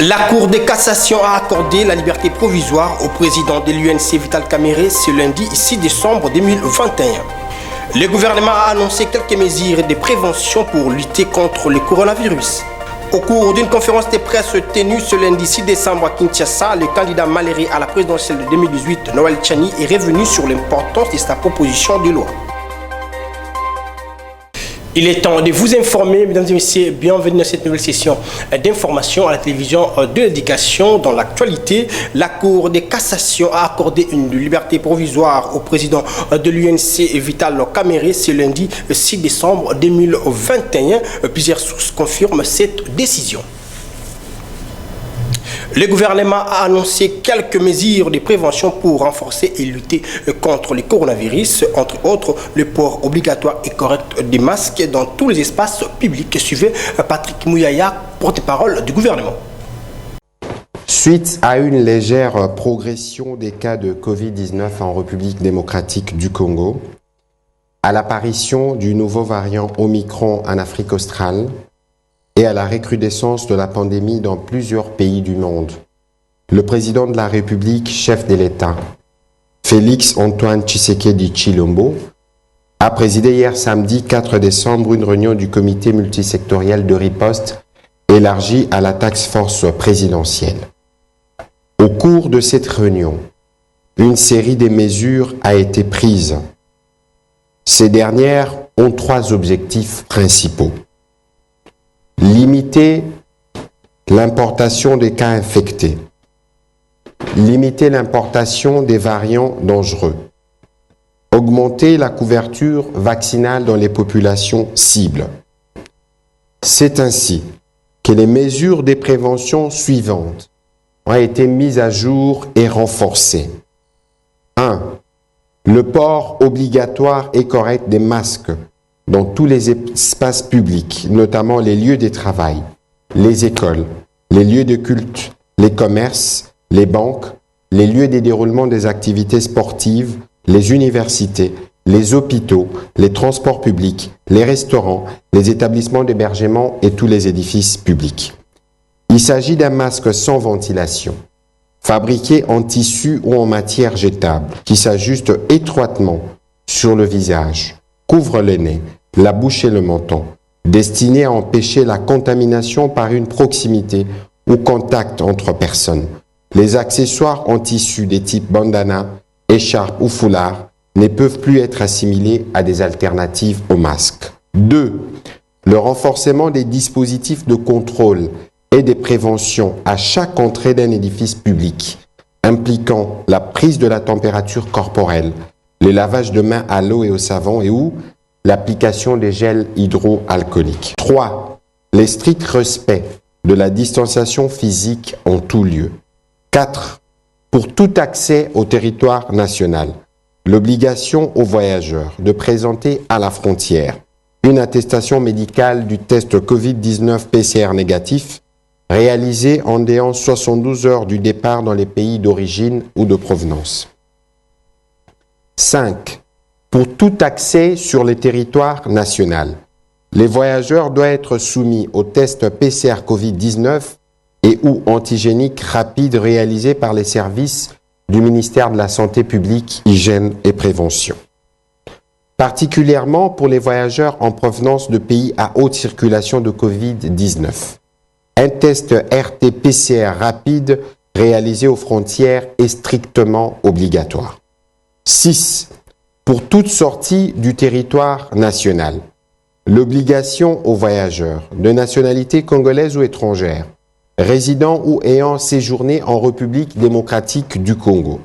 La Cour de cassation a accordé la liberté provisoire au président de l'UNC Vital Kamerhe ce lundi 6 décembre 2021. Le gouvernement a annoncé quelques mesures de prévention pour lutter contre le coronavirus. Au cours d'une conférence de presse tenue ce lundi 6 décembre à Kinshasa, le candidat malheureux à la présidentielle de 2018, Noël Tchani, est revenu sur l'importance de sa proposition de loi. Il est temps de vous informer, mesdames et messieurs, bienvenue dans cette nouvelle session d'information à la télévision de l'éducation. Dans l'actualité, la Cour de cassation a accordé une liberté provisoire au président de l'UNC Vital Kamerhe ce lundi 6 décembre 2021. Plusieurs sources confirment cette décision. Le gouvernement a annoncé quelques mesures de prévention pour renforcer et lutter contre le coronavirus, entre autres le port obligatoire et correct des masques dans tous les espaces publics. Suivez Patrick Mouyaya, porte-parole du gouvernement. Suite à une légère progression des cas de Covid-19 en République démocratique du Congo, à l'apparition du nouveau variant Omicron en Afrique australe, et à la recrudescence de la pandémie dans plusieurs pays du monde, le président de la République, chef de l'État, Félix Antoine Tshisekedi Tshilombo, a présidé hier samedi 4 décembre une réunion du comité multisectoriel de riposte élargie à la task force présidentielle. Au cours de cette réunion, une série de mesures a été prise. Ces dernières ont trois objectifs principaux. Limiter l'importation des cas infectés. Limiter l'importation des variants dangereux. Augmenter la couverture vaccinale dans les populations cibles. C'est ainsi que les mesures de prévention suivantes ont été mises à jour et renforcées. 1. Le port obligatoire et correct des masques dans tous les espaces publics, notamment les lieux de travail, les écoles, les lieux de culte, les commerces, les banques, les lieux de déroulement des activités sportives, les universités, les hôpitaux, les transports publics, les restaurants, les établissements d'hébergement et tous les édifices publics. Il s'agit d'un masque sans ventilation, fabriqué en tissu ou en matière jetable, qui s'ajuste étroitement sur le visage, couvre le nez, la bouche et le menton, destiné à empêcher la contamination par une proximité ou contact entre personnes. Les accessoires en tissu des types bandana, écharpe ou foulard ne peuvent plus être assimilés à des alternatives au masque. 2. Le renforcement des dispositifs de contrôle et de prévention à chaque entrée d'un édifice public, impliquant la prise de la température corporelle, le lavage de mains à l'eau et au savon et ou l'application des gels hydroalcooliques. 3. Les stricts respects de la distanciation physique en tout lieu. 4. Pour tout accès au territoire national, l'obligation aux voyageurs de présenter à la frontière une attestation médicale du test Covid-19 PCR négatif réalisé en déant 72 heures du départ dans les pays d'origine ou de provenance. 5. Pour tout accès sur le territoire national, les voyageurs doivent être soumis au test PCR Covid-19 et ou antigénique rapide réalisé par les services du ministère de la Santé publique, Hygiène et Prévention. Particulièrement pour les voyageurs en provenance de pays à haute circulation de Covid-19. Un test RT-PCR rapide réalisé aux frontières est strictement obligatoire. 6. Pour toute sortie du territoire national, l'obligation aux voyageurs de nationalité congolaise ou étrangère, résidant ou ayant séjourné en République démocratique du Congo,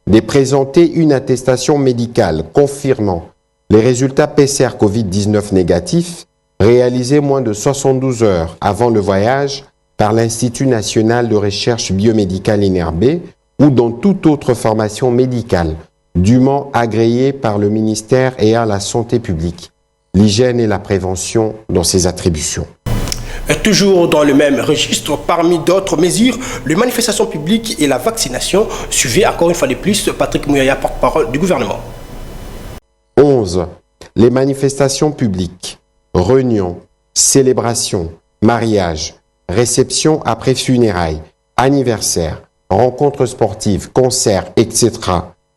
de présenter une attestation médicale confirmant les résultats PCR Covid-19 négatifs réalisés moins de 72 heures avant le voyage par l'Institut national de recherche biomédicale INRB ou dans toute autre formation médicale dûment agréée par le ministère ayant la santé publique, l'hygiène et la prévention dans ses attributions. Toujours dans le même registre, parmi d'autres mesures, les manifestations publiques et la vaccination. Suivez encore une fois de plus Patrick Mouyaya, porte-parole du gouvernement. 11. Les manifestations publiques, réunions, célébrations, mariages, réception après funérailles, anniversaires, rencontres sportives, concerts, etc.,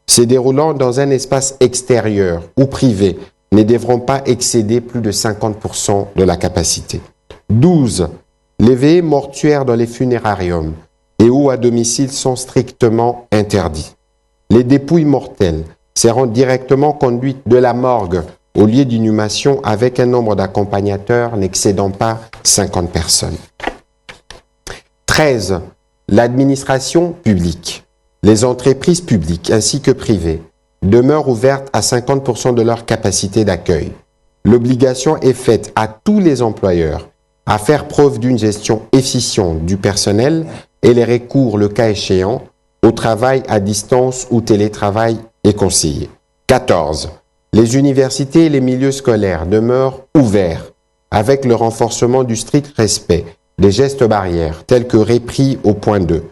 se déroulant dans un espace extérieur ou privé ne devront pas excéder plus de 50% de la capacité. 12. Les veillées mortuaires dans les funérariums et ou à domicile sont strictement interdits. Les dépouilles mortelles seront directement conduites de la morgue au lieu d'inhumation avec un nombre d'accompagnateurs n'excédant pas 50 personnes. 13. L'administration publique, les entreprises publiques ainsi que privées demeurent ouvertes à 50% de leur capacité d'accueil. L'obligation est faite à tous les employeurs à faire preuve d'une gestion efficiente du personnel et les recours, le cas échéant, au travail à distance ou télétravail est conseillé. 14. Les universités et les milieux scolaires demeurent ouverts avec le renforcement du strict respect des gestes barrières tels que repris au point 2,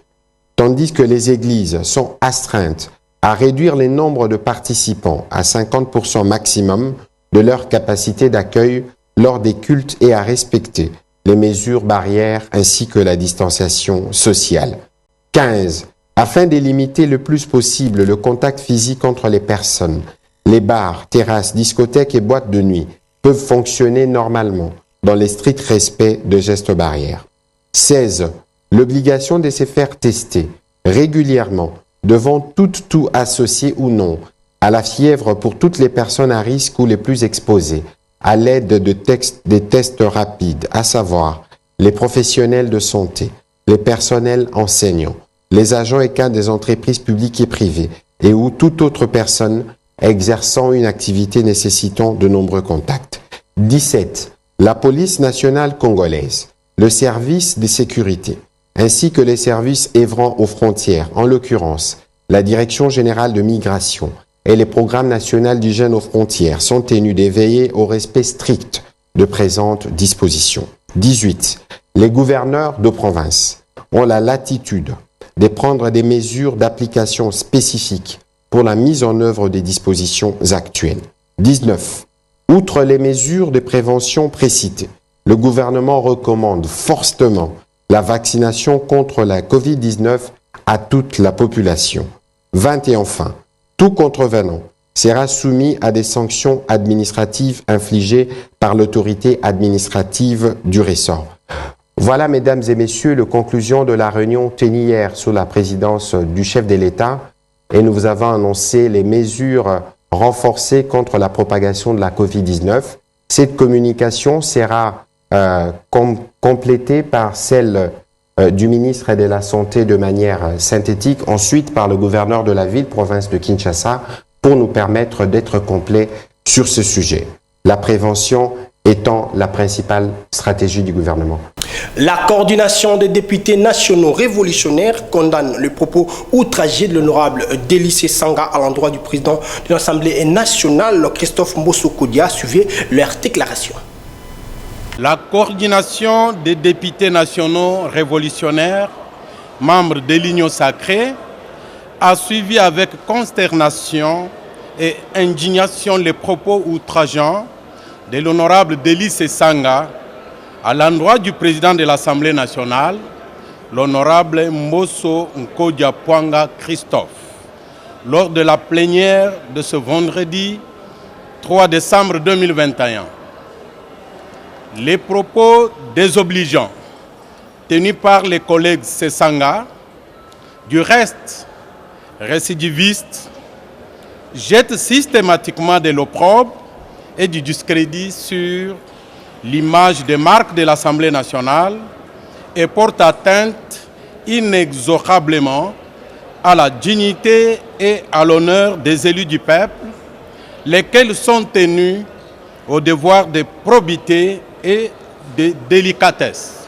tandis que les églises sont astreintes à réduire les nombres de participants à 50% maximum de leur capacité d'accueil lors des cultes et à respecter les mesures barrières ainsi que la distanciation sociale. 15. Afin de limiter le plus possible le contact physique entre les personnes, les bars, terrasses, discothèques et boîtes de nuit peuvent fonctionner normalement dans les stricts respects de gestes barrières. 16. L'obligation de se faire tester régulièrement devant tout associé ou non à la fièvre pour toutes les personnes à risque ou les plus exposées, à l'aide des tests rapides, à savoir les professionnels de santé, les personnels enseignants, les agents et cadres des entreprises publiques et privées, et ou toute autre personne exerçant une activité nécessitant de nombreux contacts. 17. La police nationale congolaise, le service de sécurité, ainsi que les services œuvrant aux frontières, en l'occurrence la Direction générale de migration et les programmes nationaux d'hygiène aux frontières sont tenus de veiller au respect strict de présentes dispositions. 18. Les gouverneurs de province ont la latitude de prendre des mesures d'application spécifiques pour la mise en œuvre des dispositions actuelles. 19. Outre les mesures de prévention précitées, le gouvernement recommande fortement la vaccination contre la COVID-19 à toute la population. 20 et enfin, tout contrevenant sera soumis à des sanctions administratives infligées par l'autorité administrative du ressort. Voilà, mesdames et messieurs, les conclusions de la réunion tenue hier sous la présidence du chef de l'État et nous vous avons annoncé les mesures renforcées contre la propagation de la COVID-19. Cette communication sera complétée par celle du ministre de la Santé de manière synthétique, ensuite par le gouverneur de la ville, province de Kinshasa, pour nous permettre d'être complets sur ce sujet. La prévention étant la principale stratégie du gouvernement. La coordination des députés nationaux révolutionnaires condamne le propos outragé de l'honorable Délice Sanga à l'endroit du président de l'Assemblée nationale, Christophe Mbosso-Kodia. Suivez leur déclaration. La coordination des députés nationaux révolutionnaires, membres de l'Union sacrée, a suivi avec consternation et indignation les propos outrageants de l'honorable Délice Sanga à l'endroit du président de l'Assemblée nationale, l'honorable Mbosso-Kodia Christophe, lors de la plénière de ce vendredi 3 décembre 2021. Les propos désobligeants tenus par les collègues Sanga, du reste récidivistes, jettent systématiquement de l'opprobre et du discrédit sur l'image des marques de l'Assemblée nationale et portent atteinte inexorablement à la dignité et à l'honneur des élus du peuple, lesquels sont tenus au devoir de probité et de délicatesse.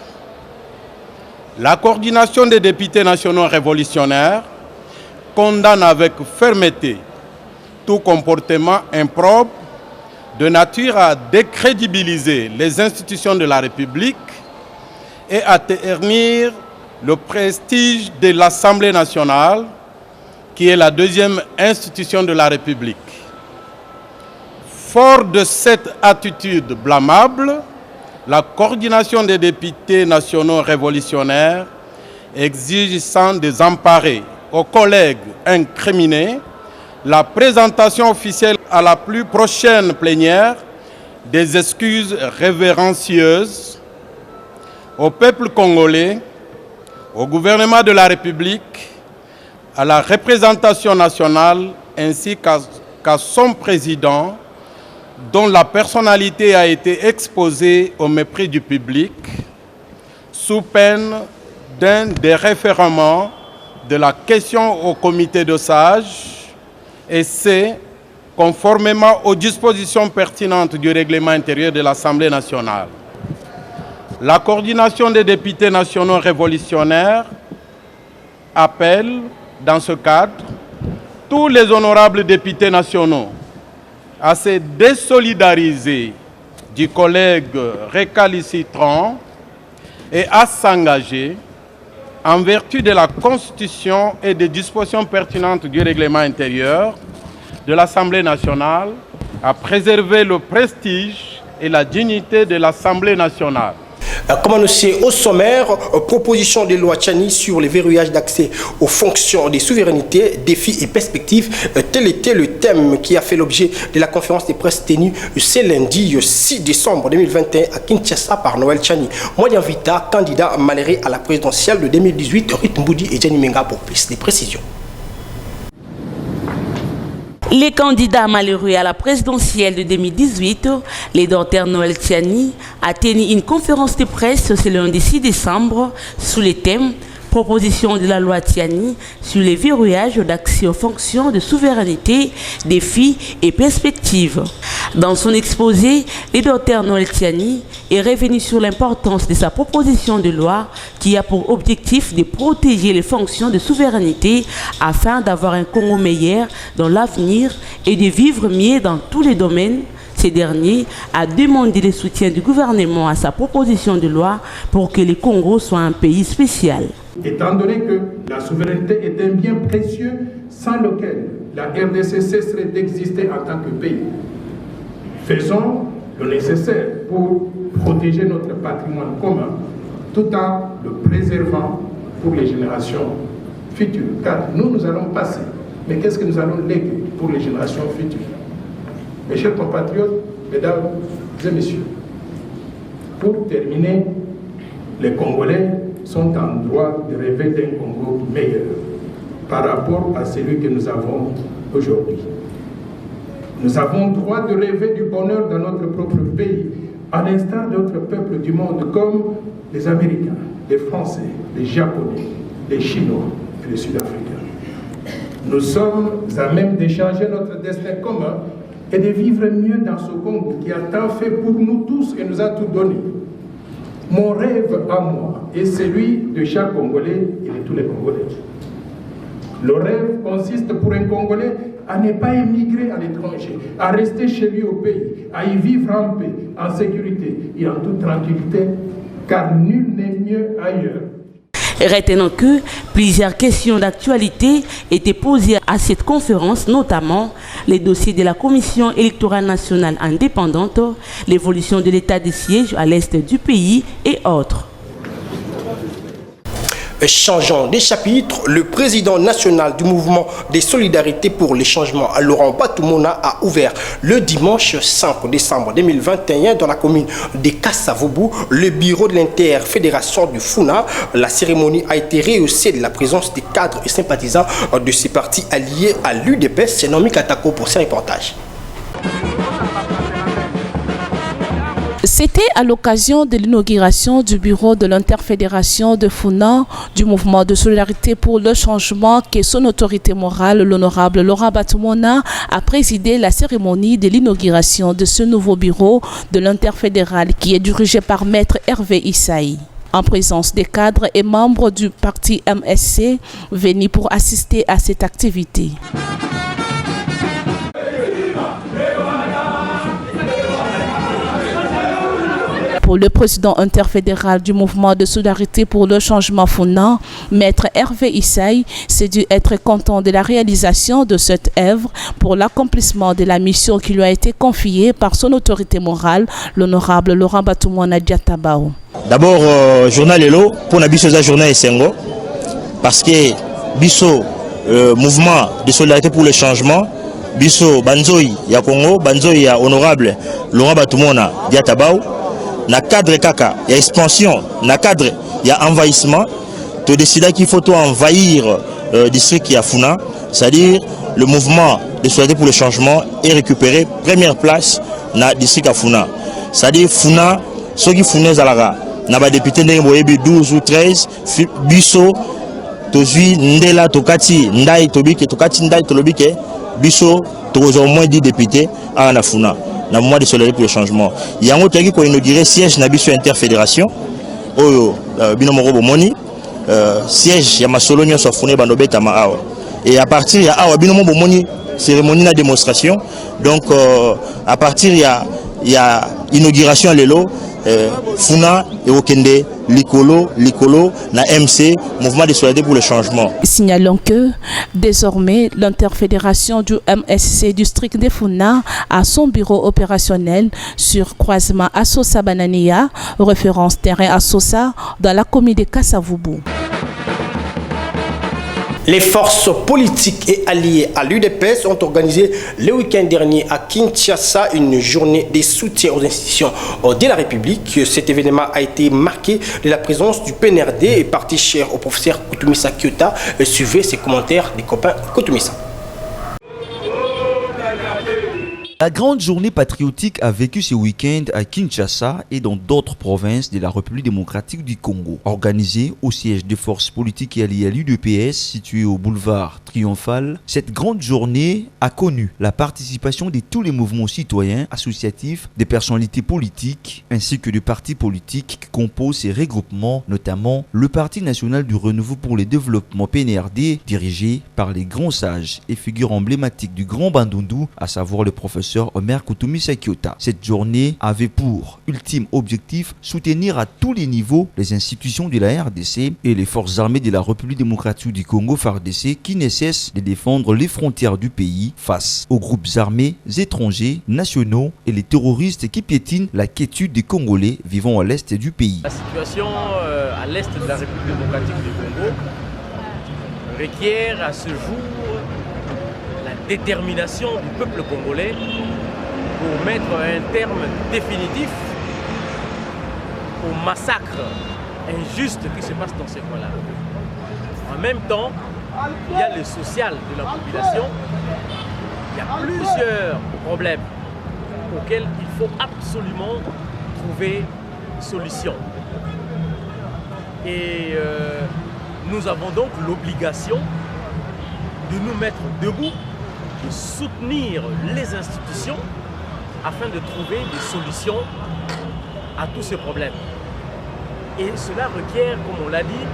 La coordination des députés nationaux révolutionnaires condamne avec fermeté tout comportement impropre de nature à décrédibiliser les institutions de la République et à ternir le prestige de l'Assemblée nationale, qui est la deuxième institution de la République. Fort de cette attitude blâmable, la coordination des députés nationaux révolutionnaires exige sans désemparer aux collègues incriminés la présentation officielle à la plus prochaine plénière des excuses révérencieuses au peuple congolais, au gouvernement de la République, à la représentation nationale ainsi qu'à son président, dont la personnalité a été exposée au mépris du public, sous peine d'un déréfèrement de la question au comité de sages, et c'est conformément aux dispositions pertinentes du règlement intérieur de l'Assemblée nationale. La coordination des députés nationaux révolutionnaires appelle, dans ce cadre, tous les honorables députés nationaux à se désolidariser du collègue récalcitrant et à s'engager, en vertu de la Constitution et des dispositions pertinentes du règlement intérieur de l'Assemblée nationale, à préserver le prestige et la dignité de l'Assemblée nationale. Comme annoncé au sommaire, proposition de loi Tchani sur le verrouillage d'accès aux fonctions des souverainetés, défis et perspectives. Tel était le thème qui a fait l'objet de la conférence de presse tenue ce lundi 6 décembre 2021 à Kinshasa par Noël Tchani. Moyen Vita, candidat malheureux à la présidentielle de 2018, Ruth Mboudi et Jenny Menga pour plus de précisions. Les candidats malheureux à la présidentielle de 2018, les docteurs Noël Tchani, a tenu une conférence de presse ce lundi 6 décembre sous le thème proposition de la loi Tchani sur les verrouillages d'accès aux fonctions de souveraineté, défis et perspectives. Dans son exposé, le docteur Noël Tchani est revenu sur l'importance de sa proposition de loi qui a pour objectif de protéger les fonctions de souveraineté afin d'avoir un Congo meilleur dans l'avenir et de vivre mieux dans tous les domaines. Ces derniers a demandé le soutien du gouvernement à sa proposition de loi pour que le Congo soit un pays spécial. Étant donné que la souveraineté est un bien précieux sans lequel la RDC cesserait d'exister en tant que pays, faisons le nécessaire pour protéger notre patrimoine commun tout en le préservant pour les générations futures. Car nous allons passer, mais qu'est-ce que nous allons léguer pour les générations futures? Mes chers compatriotes, mesdames et messieurs, pour terminer, les Congolais sont en droit de rêver d'un Congo meilleur par rapport à celui que nous avons aujourd'hui. Nous avons droit de rêver du bonheur dans notre propre pays, à l'instar d'autres peuples du monde comme les Américains, les Français, les Japonais, les Chinois et les Sud-Africains. Nous sommes à même d'échanger notre destin commun et de vivre mieux dans ce Congo qui a tant fait pour nous tous et nous a tout donné. Mon rêve à moi et celui de chaque Congolais et de tous les Congolais. Le rêve consiste pour un Congolais à ne pas émigrer à l'étranger, à rester chez lui au pays, à y vivre en paix, en sécurité et en toute tranquillité, car nul n'est mieux ailleurs. Retenons que plusieurs questions d'actualité étaient posées à cette conférence, notamment les dossiers de la Commission électorale nationale indépendante, l'évolution de l'état des sièges à l'est du pays et autres. Changeant des chapitres, le président national du mouvement des solidarités pour les changements, Laurent Batoumona, a ouvert le dimanche 5 décembre 2021 dans la commune de Kassavoubou le bureau de l'interfédération du Funa. La cérémonie a été rehaussée de la présence des cadres et sympathisants de ces partis alliés à l'UDPS. C'est Nomi Katako pour ces reportages. C'était à l'occasion de l'inauguration du bureau de l'interfédération de Funa du mouvement de solidarité pour le changement que son autorité morale, l'honorable Laurent Batoumona, a présidé la cérémonie de l'inauguration de ce nouveau bureau de l'interfédéral qui est dirigé par Maître Hervé Issaï. En présence des cadres et membres du parti MSC venus pour assister à cette activité. Pour le président interfédéral du mouvement de solidarité pour le changement FUNA, Maître Hervé Issaï, s'est dû être content de la réalisation de cette œuvre pour l'accomplissement de la mission qui lui a été confiée par son autorité morale, l'honorable Laurent Batoumona Diatabao. D'abord, journal Elo, pour Nabiso za journal Essengo, parce que Biso, mouvement de solidarité pour le changement, Biso Banzoi ya Congo, Banzoi ya honorable Laurent Batoumona Diatabao, na cadre kaka, il y a expansion, na cadre, il y a envahissement, tu décides qu'il faut envahir le district qui a Funa, c'est-à-dire le mouvement de solidarité pour le changement est récupéré première place dans le district à Funa. C'est-à-dire Funa, ceux qui Funa Zalara, na ba député Boyebi 12 ou 13, Biso, Tozui, Ndela, Tokati, Ndai, Tobike, Tokati, Ndai, Tolobike, Biso, Tozo au moins 10 députés à la Funa, dans le mois de solidarité pour le changement. Il y a un autre qui a inauguré siège na Biso Interfédération, Oyo, Binomoro Bomoni, siège, il y a Masolonio Sofune Bandobeta Mao. Et à partir, il y a Binomoro Bomoni, cérémonie de démonstration. Donc, à partir, il y a inauguration à l'élo, Funa et Okende, Likolo, na MC, Mouvement de solidarité pour le changement. Signalons que, désormais, l'interfédération du MSC district de Funa a son bureau opérationnel sur croisement Assosa-Banania, référence terrain Assosa, dans la commune de Kassavubu. Les forces politiques et alliées à l'UDPS ont organisé le week-end dernier à Kinshasa une journée de soutien aux institutions de la République. Cet événement a été marqué de la présence du PNRD et parti cher au professeur Koutoumissa Kyota. Suivez ses commentaires des copains Koutoumissa. La grande journée patriotique a vécu ce week-end à Kinshasa et dans d'autres provinces de la République démocratique du Congo. Organisée au siège des forces politiques et alliées à l'UDPS situé au boulevard Triomphal, cette grande journée a connu la participation de tous les mouvements citoyens, associatifs, des personnalités politiques ainsi que des partis politiques qui composent ces regroupements, notamment le Parti national du renouveau pour le développement PNRD, dirigé par les grands sages et figures emblématiques du Grand Bandundu, à savoir le professeur Omer Koutoumissa Kyota. Cette journée avait pour ultime objectif soutenir à tous les niveaux les institutions de la RDC et les forces armées de la République démocratique du Congo FARDC qui ne cessent de défendre les frontières du pays face aux groupes armés étrangers, nationaux et les terroristes qui piétinent la quiétude des Congolais vivant à l'est du pays. La situation à l'est de la République démocratique du Congo requiert à ce jour la détermination du peuple congolais pour mettre un terme définitif au massacre injuste qui se passe dans ces coins-là. En même temps, il y a le social de la population, il y a plusieurs problèmes auxquels il faut absolument trouver solution. Et nous avons donc l'obligation de nous mettre debout, de soutenir les institutions afin de trouver des solutions à tous ces problèmes. Et cela requiert, comme on l'a dit,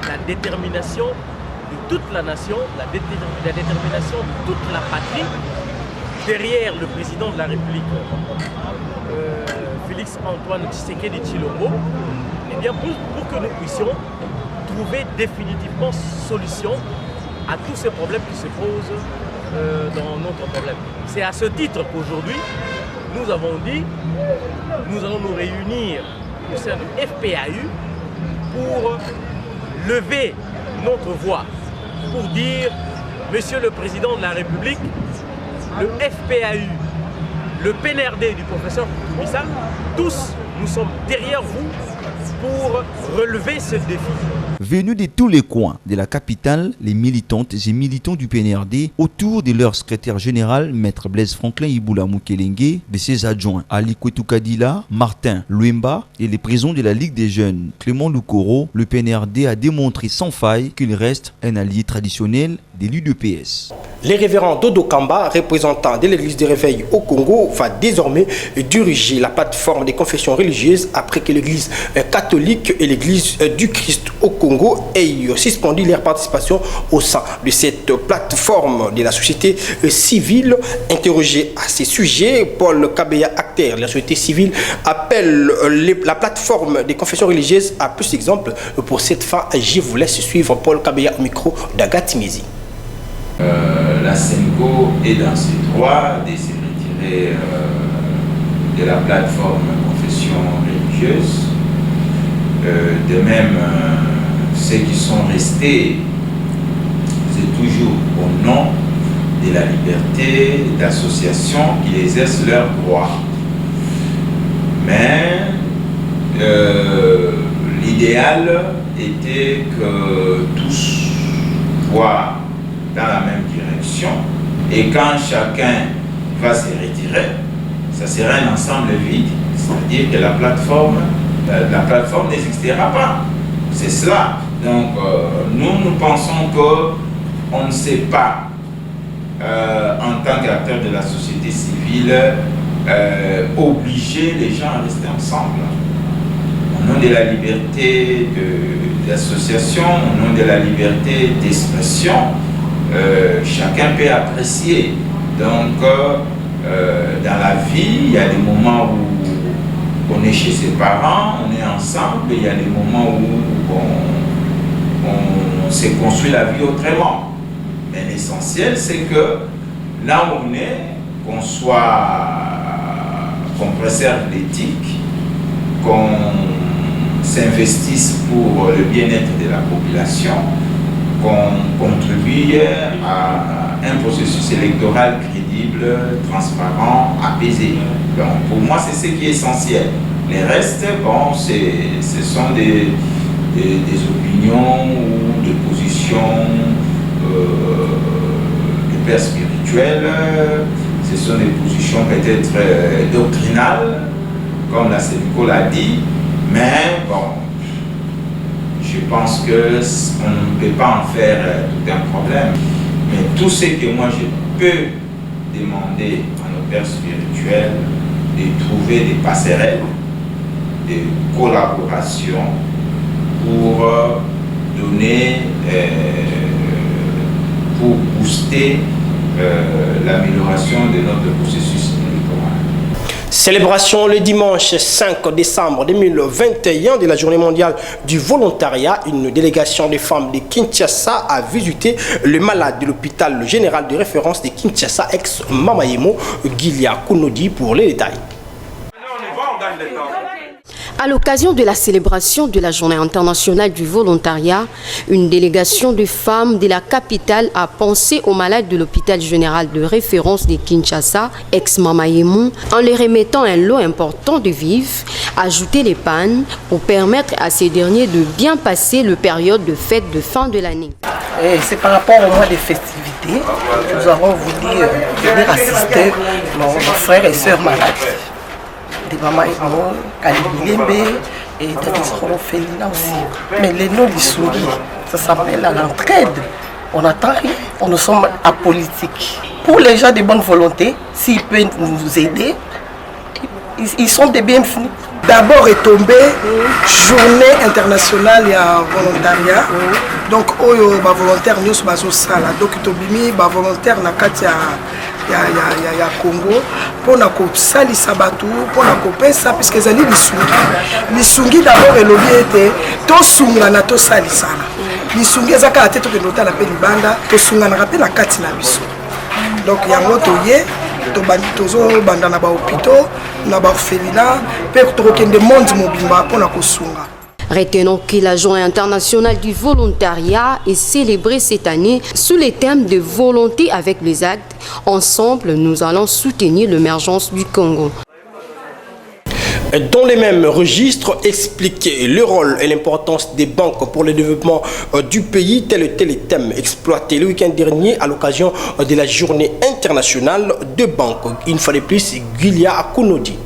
la détermination de toute la nation, la détermination de toute la patrie derrière le président de la République, Félix Antoine Tshisekedi Tshilombo, eh bien pour que nous puissions trouver définitivement solution à tous ces problèmes qui se posent dans notre problème. C'est à ce titre qu'aujourd'hui, nous avons dit, nous allons nous réunir au sein du FPAU pour lever notre voix, pour dire, Monsieur le Président de la République, le FPAU, le PNRD du professeur Koutoumissa, tous nous sommes derrière vous pour relever ce défi. Venus de tous les coins de la capitale, les militantes et militants du PNRD, autour de leur secrétaire général, Maître Blaise Franklin Iboula Moukelenge, de ses adjoints Ali Kwetu Kadila, Martin Luemba et les présidents de la Ligue des jeunes, Clément Loukoro, le PNRD a démontré sans faille qu'il reste un allié traditionnel de l'UDPS. Les révérends Dodo Kamba, représentant de l'église des réveils au Congo, va désormais diriger la plateforme des confessions religieuses après que l'église catholique et l'église du Christ au Congo aient suspendu leur participation au sein de cette plateforme de la société civile. Interrogé à ces sujets, Paul Kabeya, acteur de la société civile, a appelle la plateforme des confessions religieuses à plus d'exemples. Pour cette fin, je vous laisse suivre Paul Kabeya au micro d'Agathe Mizi. La SENCO est dans ses droits de se retirer de la plateforme confession religieuse. De même, ceux qui sont restés, c'est toujours au nom de la liberté d'association qu'ils exercent leurs droits. Mais l'idéal était que tous voient dans la même direction, et quand chacun va se retirer, ça sera un ensemble vide, c'est-à-dire que la plateforme n'existera pas. C'est cela. Donc nous pensons qu'on ne sait pas, en tant qu'acteur de la société civile, obliger les gens à rester ensemble. Au nom de la liberté d'association, au nom de la liberté d'expression, chacun peut apprécier. Donc, dans la vie, il y a des moments où on est chez ses parents, on est ensemble, et il y a des moments où on s'est construit la vie autrement. Mais l'essentiel, c'est que là où on est, qu'on préserve l'éthique, qu'on s'investisse pour le bien-être de la population, qu'on contribue à un processus électoral crédible, transparent, apaisé. Donc, pour moi, c'est ce qui est essentiel. Les restes, bon, ce sont des opinions ou des positions de pères spirituels. Ce sont des positions peut-être doctrinales, comme la SENCO l'a dit, mais bon, je pense qu'on ne peut pas en faire tout un problème. Mais tout ce que moi je peux demander à nos pères spirituels, de trouver des passerelles, des collaborations pour donner, pour booster l'amélioration de notre processus électoral. Célébration le dimanche 5 décembre 2021 de la journée mondiale du volontariat. Une délégation de femmes de Kinshasa a visité le malade de l'hôpital général de référence de Kinshasa, ex-Mamayemo, Gilia Kounodi, pour les détails. À l'occasion de la célébration de la Journée internationale du volontariat, une délégation de femmes de la capitale a pensé aux malades de l'hôpital général de référence de Kinshasa, ex-Mamayemo, en les remettant un lot important de vivres, ajouter les pannes pour permettre à ces derniers de bien passer le période de fête de fin de l'année. C'est par rapport au mois des festivités, nous avons voulu venir assister nos frères et sœurs malades. Des mamans Kalibilembe et Tadisro Félina aussi. Mais les noms du Souri, ça s'appelle l'entraide. On n'attend rien, nous sommes apolitiques. Pour les gens de bonne volonté, s'ils peuvent nous aider, ils sont des bienvenus. D'abord est tombé journée internationale et volontariat. Donc, oyo ba volontaire nyos bazo sala. Donc, tobimi ba volontaire na kati ya Congo pour na ko sali sabatu pour na ko pesa puisque ezali lisungi d'abord elobi ete to sunga na to sali sala. Lisungi ezaka ate to ke nota la pe libanda to sunga na pe na kati na biso. Donc yango toye to bandi tozo banda na ba hôpitaux na ba orphelinat pe to kende monde mobimba pour na ko sunga. Retenons que la Journée internationale du volontariat est célébrée cette année sous le thème de volonté avec les actes. Ensemble, nous allons soutenir l'émergence du Congo. Dans les mêmes registres, expliquer le rôle et l'importance des banques pour le développement du pays, tel était le thème exploité le week-end dernier à l'occasion de la Journée internationale de banque. Une fois de plus, Gilia Kounodi.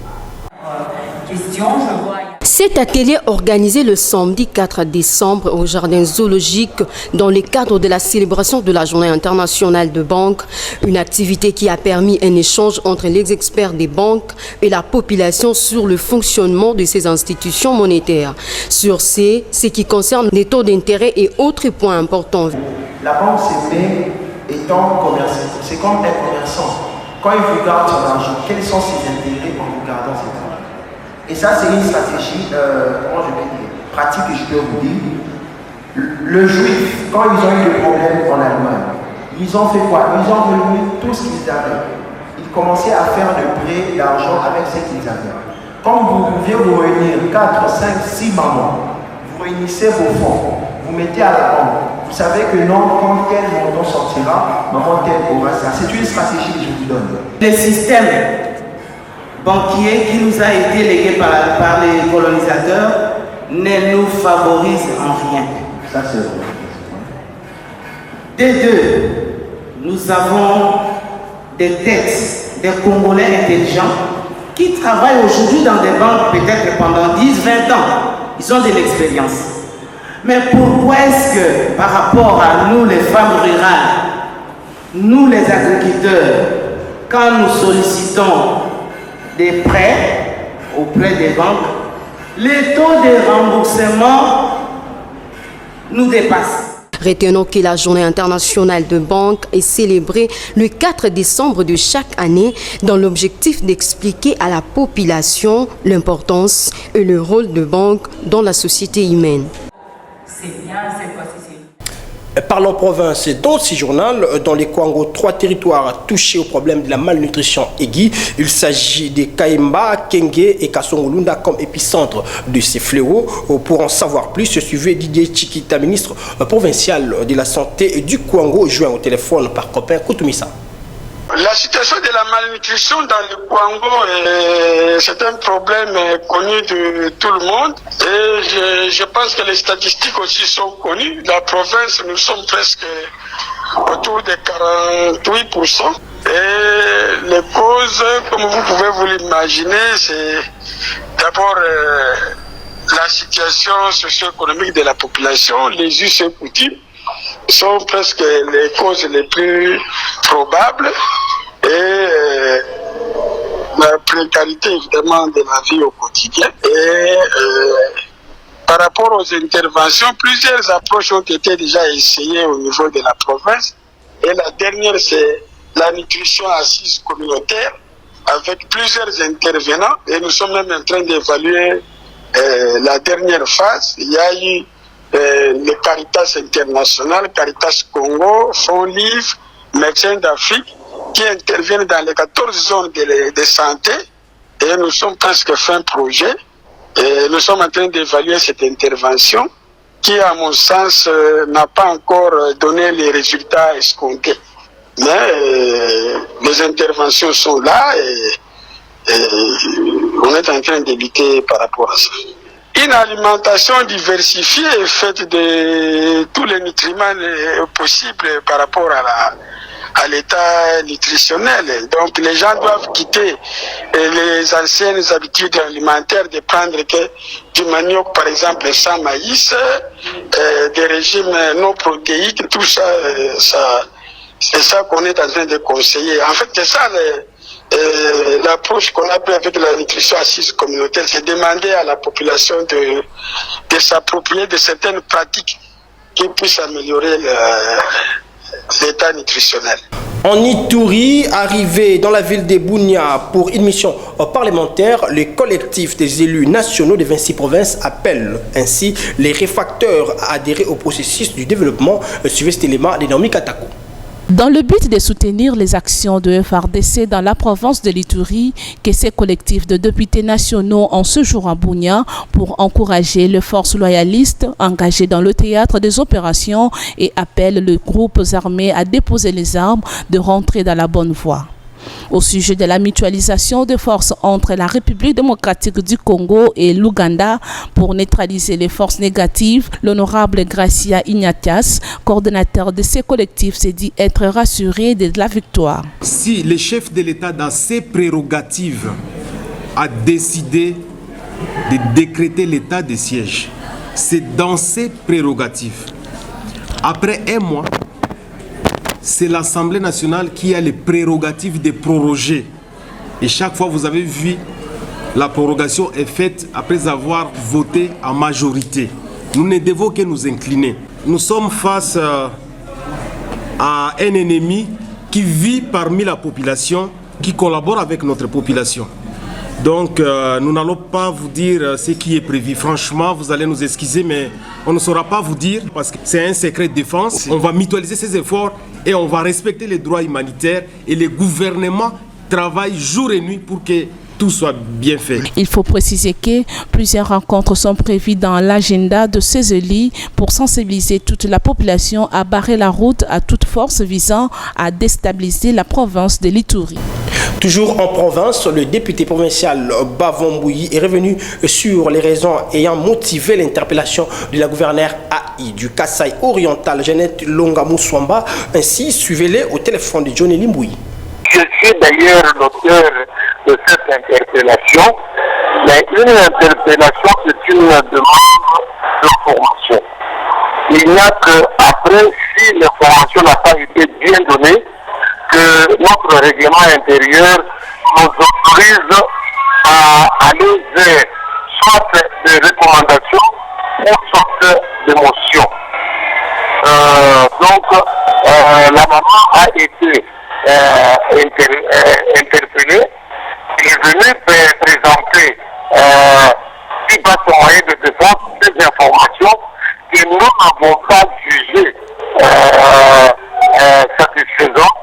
Cet atelier organisé le samedi 4 décembre au Jardin zoologique dans le cadre de la célébration de la Journée internationale de banque, une activité qui a permis un échange entre les experts des banques et la population sur le fonctionnement de ces institutions monétaires. Sur ce qui concerne les taux d'intérêt et autres points importants. La banque c'est fait étant commerçant, c'est comme un commerçant. Quand il regarde son argent, quels sont ses intérêts en regardant ses argent? Et ça, c'est une stratégie, comment je vais dire, pratique que je peux vous dire. Le juif, quand ils ont eu des problèmes en Allemagne, ils ont fait quoi? Ils ont remis tout ce qu'ils avaient. Ils commençaient à faire de prêts d'argent avec ce qu'ils avaient. Quand vous pouviez vous réunir 4, 5, 6 mamans, vous réunissez vos fonds, vous mettez à la banque. Vous savez que non, quand tel montant sortira, maman tel aura ça. C'est une stratégie que je vous donne. Le système banquier qui nous a été légué par les colonisateurs ne nous favorise en rien. Ça, c'est vrai. Des deux, nous avons des têtes, des Congolais intelligents qui travaillent aujourd'hui dans des banques peut-être pendant 10, 20 ans. Ils ont de l'expérience. Mais pourquoi est-ce que par rapport à nous les femmes rurales, nous les agriculteurs, quand nous sollicitons des prêts auprès des banques, les taux de remboursement nous dépassent? Retenons que la journée internationale de banque est célébrée le 4 décembre de chaque année dans l'objectif d'expliquer à la population l'importance et le rôle de banque dans la société humaine. C'est bien, c'est quoi, Parlons province dans ce journal, dans les Kwango, 3 territoires touchés au problème de la malnutrition aiguë. Il s'agit de Kaimba, Kenge et Kasongolunda comme épicentre de ces fléaux. Pour en savoir plus, suivez Didier Chikita, ministre provincial de la Santé du Kwango, joint au téléphone par copain Koutoumissa. La situation de la malnutrition dans le Kwango, c'est un problème connu de tout le monde et je pense que les statistiques aussi sont connues. La province, nous sommes presque autour de 48%. Et les causes, comme vous pouvez vous l'imaginer, c'est d'abord la situation socio-économique de la population, les us et coutumes sont presque les causes les plus probables et la précarité évidemment de la vie au quotidien. Et par rapport aux interventions, plusieurs approches ont été déjà essayées au niveau de la province et la dernière c'est la nutrition assise communautaire avec plusieurs intervenants et nous sommes même en train d'évaluer la dernière phase. Il y a eu le Caritas International, Caritas Congo, Fonds Livre, Médecins d'Afrique, qui interviennent dans les 14 zones de santé. Et nous sommes presque fin projet. Et nous sommes en train d'évaluer cette intervention qui, à mon sens, n'a pas encore donné les résultats escomptés. Mais les interventions sont là et on est en train d'éviter par rapport à ça. Une alimentation diversifiée est faite de tous les nutriments possibles par rapport à l'état nutritionnel. Donc les gens doivent quitter les anciennes habitudes alimentaires de prendre que du manioc par exemple sans maïs, des régimes non protéiques, tout ça, c'est ça qu'on est en train de conseiller. En fait, c'est ça l'approche qu'on a pris avec la nutrition assise communautaire, c'est demander à la population de s'approprier de certaines pratiques qui puissent améliorer l'état nutritionnel. En Ituri, arrivé dans la ville de Bunia pour une mission parlementaire, le collectif des élus nationaux des 26 provinces appelle ainsi les réfractaires à adhérer au processus du développement. Suivez cet élément de Naomi Katako. Dans le but de soutenir les actions de FRDC dans la province de l'Ituri, que ces collectifs de députés nationaux ont ce jour à Bunia pour encourager les forces loyalistes engagées dans le théâtre des opérations et appellent les groupes armés à déposer les armes, de rentrer dans la bonne voie. Au sujet de la mutualisation des forces entre la République démocratique du Congo et l'Ouganda pour neutraliser les forces négatives, l'honorable Gracia Ignatias, coordonnateur de ces collectifs, s'est dit être rassuré de la victoire. Si le chef de l'État, dans ses prérogatives, a décidé de décréter l'état de siège, c'est dans ses prérogatives. Après un mois, c'est l'Assemblée nationale qui a les prérogatives de proroger. Et chaque fois, vous avez vu, la prorogation est faite après avoir voté en majorité. Nous ne devons que nous incliner. Nous sommes face à un ennemi qui vit parmi la population, qui collabore avec notre population. Donc, nous n'allons pas vous dire ce qui est prévu. Franchement, vous allez nous excuser, mais on ne saura pas vous dire parce que c'est un secret de défense. On va mutualiser ces efforts et on va respecter les droits humanitaires. Et les gouvernements travaillent jour et nuit pour que tout soit bien fait. Il faut préciser que plusieurs rencontres sont prévues dans l'agenda de ces élus pour sensibiliser toute la population à barrer la route à toute force visant à déstabiliser la province de l'Ituri. Toujours en province, le député provincial Bavon Bouyi est revenu sur les raisons ayant motivé l'interpellation de la gouverneure AI du Kasaï oriental, Jeannette Longamou-Swamba. Ainsi, suivez-les au téléphone de Johnny Limbouyi. Je suis d'ailleurs l'auteur de cette interpellation, mais une interpellation, c'est une demande de formation. Il n'y a qu'après, si l'information n'a pas été bien donnée, que notre règlement intérieur nous autorise à aller vers soit des recommandations ou soit des motions. Donc, la maman a été interpellée. Il est venu présenter par son moyen de défense des informations que nous n'avons pas jugées satisfaisantes.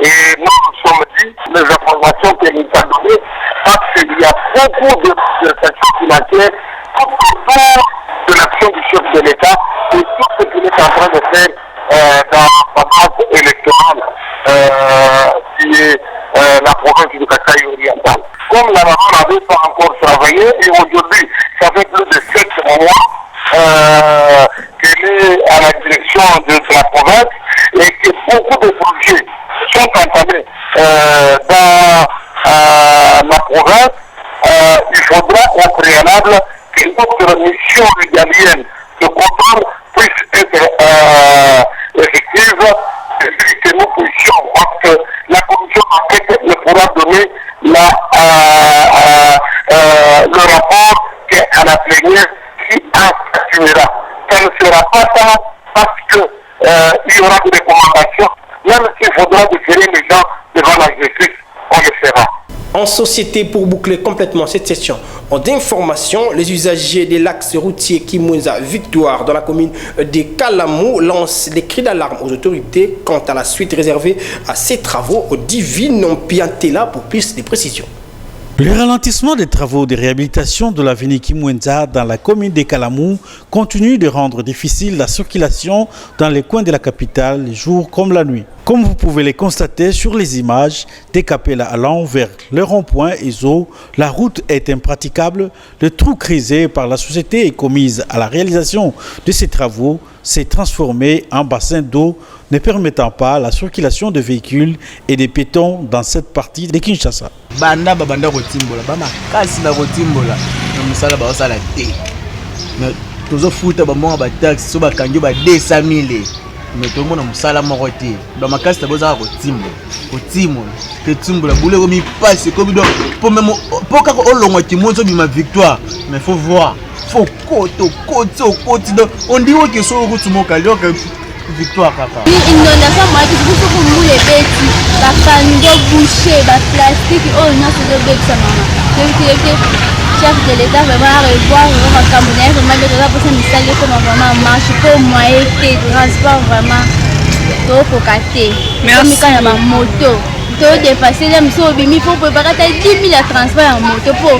Et nous nous sommes dit les informations qu'elle nous a données parce qu'il y a beaucoup de sanctions financières tout autour de l'action du chef de l'État et tout ce qu'il est en train de faire dans la phase électorale qui est la province du Kasaï oriental. Comme la maman n'avait pas encore travaillé et aujourd'hui ça fait plus de 7 mois qu'elle est à la direction de la province et que beaucoup de projets sont entamés dans la province, il faudra au préalable que notre mission régalienne de contrôle puisse être effective et que nous puissions, parce que la commission d'enquête ne pourra donner le rapport qu'à la plénière qui activera. Ça ne sera pas ça parce qu'il y aura des recommandations. Même s'il faudra déférer les gens devant la justice, on le fera. En société, pour boucler complètement cette session d'information, les usagers de l'axe routier Kimwenza Victoire dans la commune de Kalamou lancent des cris d'alarme aux autorités quant à la suite réservée à ces travaux. Divine Piantela pour plus de précisions. Le ralentissement des travaux de réhabilitation de l'avenue Kimwenza dans la commune de Kalamou continue de rendre difficile la circulation dans les coins de la capitale, le jour comme la nuit. Comme vous pouvez les constater sur les images, des Capella allant vers le rond-point ESO, la route est impraticable. Le trou creusé par la société et commise à la réalisation de ces travaux s'est transformé en bassin d'eau, ne permettant pas la circulation de véhicules et de piétons dans cette partie de Kinshasa. Banda babanda kotimbola ba makasi na kotimbola na musala ba osala te na tozo futa ba mo ba taxi so ba kanjo ba 200,000 mais to mona musala moko te ba makasi taboza kotimbola te timbola boule ko mi passe ko bido po même po ka ko olongwa kimonzo bima victoire mais faut voir faut côté donc on dit que so ko tumoka lio victoire papa inondation moi qui vous faut vous les bêtis ba kando boucher ba plastique oh non c'est de bêtis maman que chef de l'état vraiment revoir vraiment camerounais vraiment de la personne installée comme vraiment marche pour moyen de transport vraiment to kokate comme quand il y a moto to dépasser là monsieur bimi faut préparer 10 000 à transport en moto pour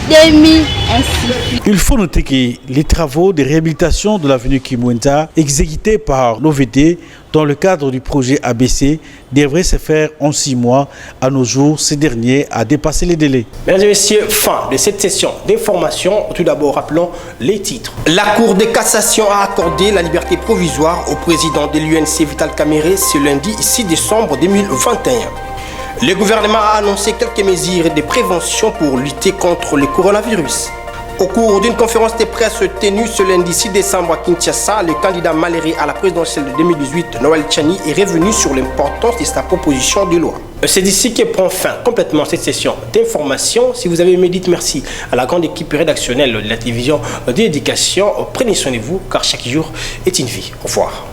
2000 ainsi. Il faut noter que les travaux de réhabilitation de l'avenue Kimwenza exécutés par l'OVD dans le cadre du projet ABC devraient se faire en 6 mois. À nos jours, ce dernier a dépassé les délais. Mesdames et messieurs, fin de cette session d'information. Tout d'abord, rappelons les titres. La Cour de cassation a accordé la liberté provisoire au président de l'UNC Vital Kamerhe ce lundi 6 décembre 2021. Le gouvernement a annoncé quelques mesures de prévention pour lutter contre le coronavirus. Au cours d'une conférence de presse tenue ce lundi 6 décembre à Kinshasa, le candidat malheureux à la présidentielle de 2018, Noël Tchani, est revenu sur l'importance de sa proposition de loi. C'est d'ici que prend fin complètement cette session d'information. Si vous avez aimé, dites merci à la grande équipe rédactionnelle de la télévision d'éducation. Prenez soin de vous car chaque jour est une vie. Au revoir.